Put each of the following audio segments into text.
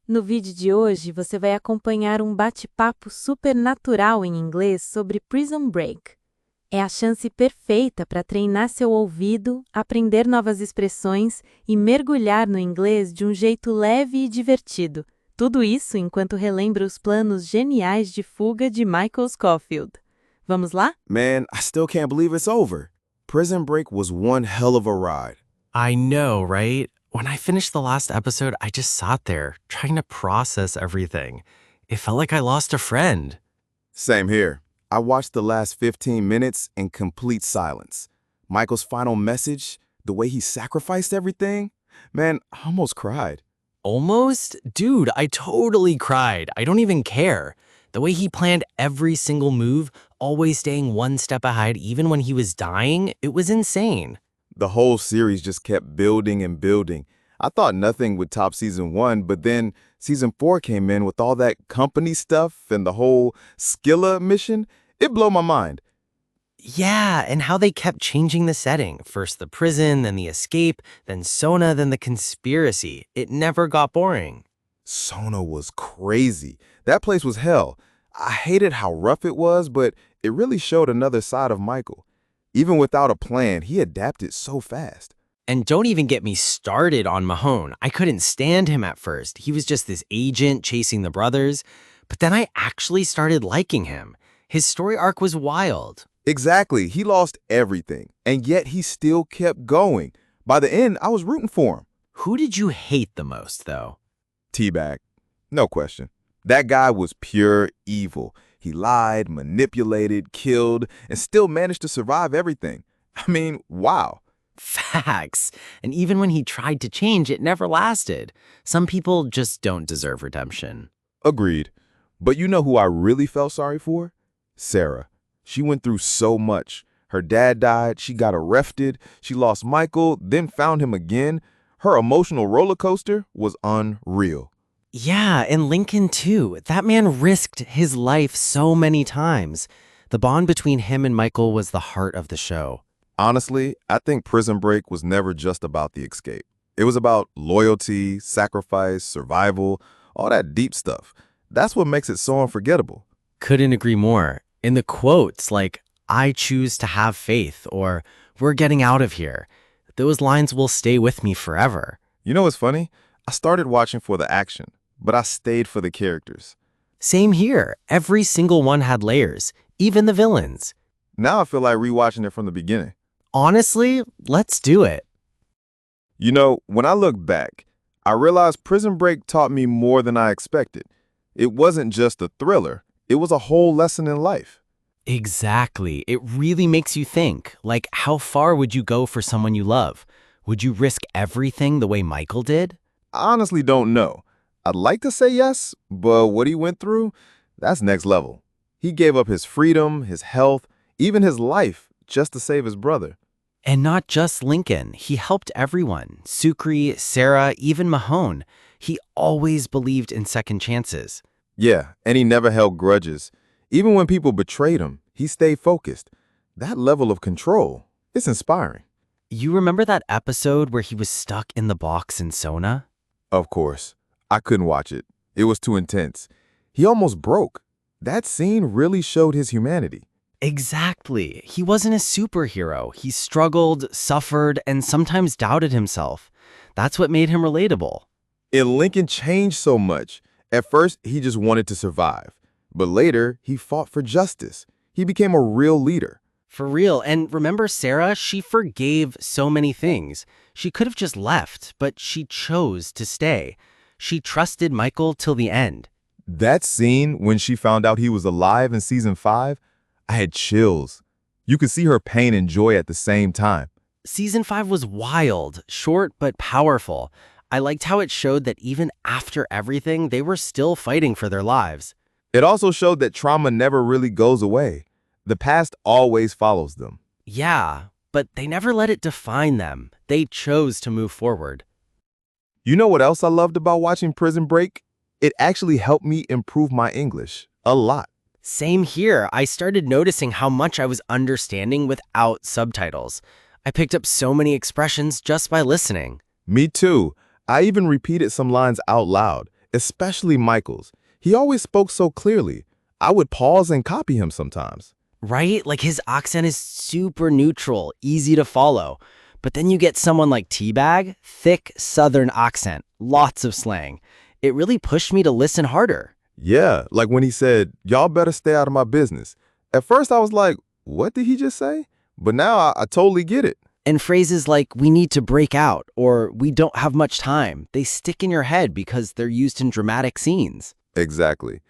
No vídeo de hoje, você vai acompanhar um bate-papo super natural em inglês sobre Prison Break. É a chance perfeita para treinar seu ouvido, aprender novas expressões e mergulhar no inglês de um jeito leve e divertido. Tudo isso enquanto relembra os planos geniais de fuga de Michael Scofield. Vamos lá? Man, I still can't believe it's over. Prison Break was one hell of a ride. I know, right? When I finished the last episode, I just sat there, trying to process everything. It felt like I lost a friend. Same here. I watched the last 15 minutes in complete silence. Michael's final message, the way he sacrificed everything, man, I almost cried. Almost? Dude, I totally cried. I don't even care. The way he planned every single move, always staying one step ahead even when he was dying, it was insane. The whole series just kept building and building. I thought nothing would top season 1, but then season 4 came in with all that company stuff and the whole Skilla mission. It blew my mind. Yeah, and how they kept changing the setting. First the prison, then the escape, then Sona, then the conspiracy. It never got boring. Sona was crazy. That place was hell. I hated how rough it was, but it really showed another side of Michael. Even without a plan, he adapted so fast. And don't even get me started on Mahone. I couldn't stand him at first. He was just this agent chasing the brothers. But then I actually started liking him. His story arc was wild. Exactly. He lost everything, and yet he still kept going. By the end, I was rooting for him. Who did you hate the most, though? T-Bag. No question. That guy was pure evil. He lied, manipulated, killed, and still managed to survive everything. I mean, wow. Facts. And even when he tried to change, it never lasted. Some people just don't deserve redemption. Agreed. But you know who I really felt sorry for? Sarah. She went through so much. Her dad died, she got arrested, she lost Michael, then found him again. Her emotional roller coaster was unreal. Yeah, and Lincoln too. That man risked his life so many times. The bond between him and Michael was the heart of the show. Honestly, I think Prison Break was never just about the escape. It was about loyalty, sacrifice, survival, all that deep stuff. That's what makes it so unforgettable. Couldn't agree more. In the quotes like, "I choose to have faith," or "We're getting out of here," those lines will stay with me forever. You know what's funny? I started watching for the action, but I stayed for the characters. Same here. Every single one had layers, even the villains. Now I feel like rewatching it from the beginning. Honestly, let's do it. You know, when I look back, I realized Prison Break taught me more than I expected. It wasn't just a thriller. It was a whole lesson in life. Exactly. It really makes you think. Like, how far would you go for someone you love? Would you risk everything the way Michael did? I honestly don't know. I'd like to say yes, but what he went through, that's next level. He gave up his freedom, his health, even his life just to save his brother. And not just Lincoln. He helped everyone. Sukri, Sarah, even Mahone. He always believed in second chances. Yeah, and he never held grudges. Even when people betrayed him, he stayed focused. That level of control, it's inspiring. You remember that episode where he was stuck in the box in Sona? Of course. I couldn't watch it. It was too intense. He almost broke. That scene really showed his humanity. Exactly. He wasn't a superhero. He struggled, suffered, and sometimes doubted himself. That's what made him relatable. And Lincoln changed so much. At first, he just wanted to survive. But later, he fought for justice. He became a real leader. For real. And remember Sarah? She forgave so many things. She could have just left, but she chose to stay. She trusted Michael till the end. That scene when she found out he was alive in season 5, I had chills. You could see her pain and joy at the same time. Season 5 was wild, short but powerful. I liked how it showed that even after everything, they were still fighting for their lives. It also showed that trauma never really goes away. The past always follows them. Yeah, but they never let it define them. They chose to move forward. You know what else I loved about watching Prison Break? It actually helped me improve my English a lot. Same here. I started noticing how much I was understanding without subtitles. I picked up so many expressions just by listening. Me too. I even repeated some lines out loud. especially Michael's. He always spoke so clearly. I would pause and copy him sometimes. Right? Like his accent is super neutral, easy to follow. But then you get someone like Teabag, thick Southern accent, lots of slang. It really pushed me to listen harder. Yeah, like when he said, "Y'all better stay out of my business." At first I was like, what did he just say? But now I totally get it. And phrases like, we need to break out, or we don't have much time, they stick in your head because they're used in dramatic scenes. Exactly.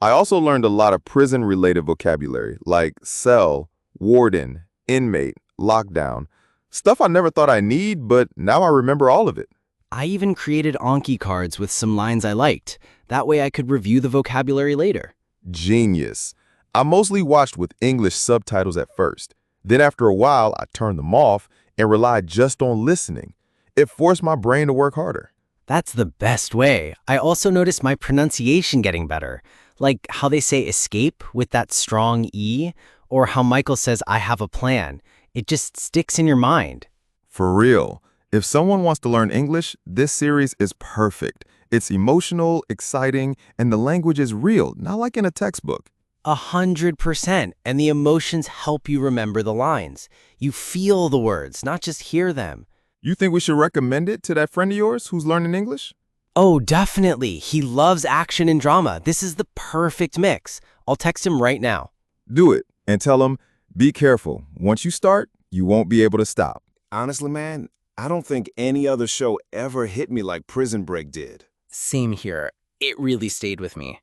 I also learned a lot of prison-related vocabulary, like cell, warden, inmate, lockdown. Stuff I never thought I'd need, but now I remember all of it. I even created Anki cards with some lines I liked. That way I could review the vocabulary later. Genius. I mostly watched with English subtitles at first. Then after a while, I turned them off and relied just on listening. It forced my brain to work harder. That's the best way. I also noticed my pronunciation getting better, like how they say escape with that strong E, or how Michael says, I have a plan. It just sticks in your mind. For real, if someone wants to learn English, this series is perfect. It's emotional, exciting, and the language is real, not like in a textbook. 100%. And the emotions help you remember the lines. You feel the words, not just hear them. You think we should recommend it to that friend of yours who's learning English? Oh, definitely. He loves action and drama. This is the perfect mix. I'll text him right now. Do it and tell him, be careful. Once you start, you won't be able to stop. Honestly, man, I don't think any other show ever hit me like Prison Break did. Same here. It really stayed with me.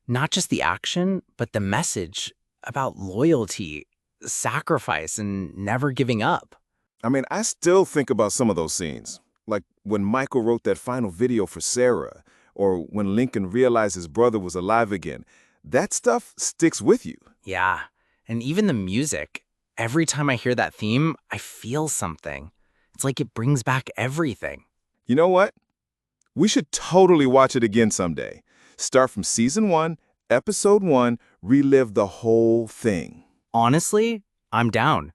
Not just the action, but the message about loyalty, sacrifice, and never giving up. I mean, I still think about some of those scenes, like when Michael wrote that final video for Sarah, or when Lincoln realized his brother was alive again. That stuff sticks with you. Yeah, and even the music. Every time I hear that theme, I feel something. It's like it brings back everything. You know what? We should totally watch it again someday. Start from season 1, episode 1, relive the whole thing. Honestly, I'm down.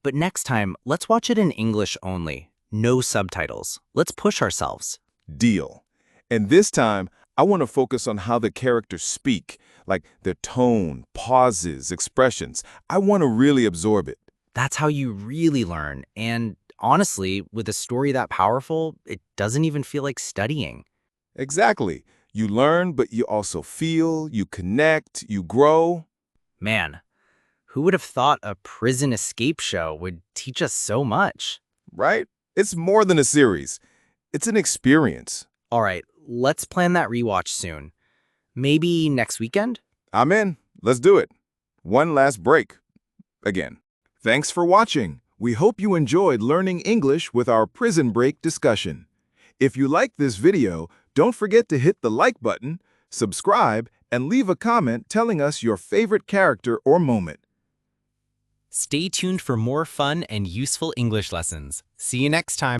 But next time, let's watch it in English only. No subtitles. Let's push ourselves. Deal. And this time, I want to focus on how the characters speak, like their tone, pauses, expressions. I want to really absorb it. That's how you really learn. And honestly, with a story that powerful, it doesn't even feel like studying. Exactly. You learn, but you also feel, you connect, you grow. Man, who would have thought a prison escape show would teach us so much? Right? It's more than a series. It's an experience. All right, let's plan that rewatch soon. Maybe next weekend? I'm in. Let's do it. One last break. Again. Thanks for watching. We hope you enjoyed learning English with our Prison Break discussion. If you liked this video, don't forget to hit the like button, subscribe, and leave a comment telling us your favorite character or moment. Stay tuned for more fun and useful English lessons. See you next time.